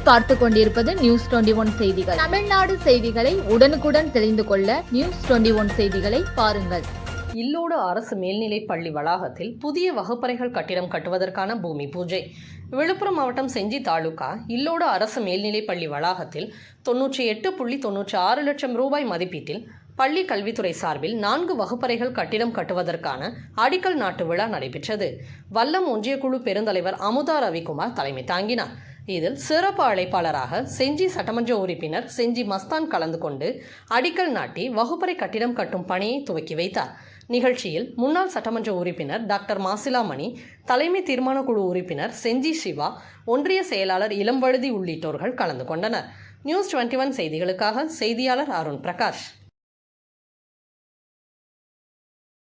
நீங்கள் பார்த்து கொண்டிருப்பது நியூஸ் 21 செய்திகள். தமிழ்நாடு செய்திகளை உடனுக்குடன் தெரிந்து கொள்ள நியூஸ் 21 செய்திகளை பாருங்கள். இல்லோடு அரசு மேல்நிலைப் பள்ளி வளாகத்தில் புதிய வகுப்பறைகள் கட்டிடம் கட்டுவதற்கான பூமி பூஜை. விழுப்புரம் மாவட்டம் செஞ்சி தாலுகா இல்லோடு அரசு மேல்நிலைப் பள்ளி வளாகத்தில் 98.96 லட்சம் ரூபாய் மதிப்பீட்டில் பள்ளி கல்வித்துறை சார்பில் 4 வகுப்பறைகள் கட்டிடம் கட்டுவதற்கான அடிக்கல் நாட்டு விழா நடைபெற்றது. வல்லம் ஒன்றிய குழு பெருந்தலைவர் அமுதா ரவிக்குமார் தலைமை தாங்கினார். இதில் சிறப்பு அழைப்பாளராக செஞ்சி சட்டமன்ற உறுப்பினர் செஞ்சி மஸ்தான் கலந்து கொண்டு அடிக்கல் நாட்டி வகுப்பறை கட்டிடம் கட்டும் பணியை துவக்கி வைத்தார். நிகழ்ச்சியில் முன்னாள் சட்டமன்ற உறுப்பினர் டாக்டர் மாசிலாமணி, தலைமை தீர்மான குழு உறுப்பினர் செஞ்சி சிவா, ஒன்றிய செயலாளர் இளம்வழுதி உள்ளிட்டோர்கள் கலந்து கொண்டனர். நியூஸ் 21 செய்திகளுக்காக செய்தியாளர் அருண் பிரகாஷ்.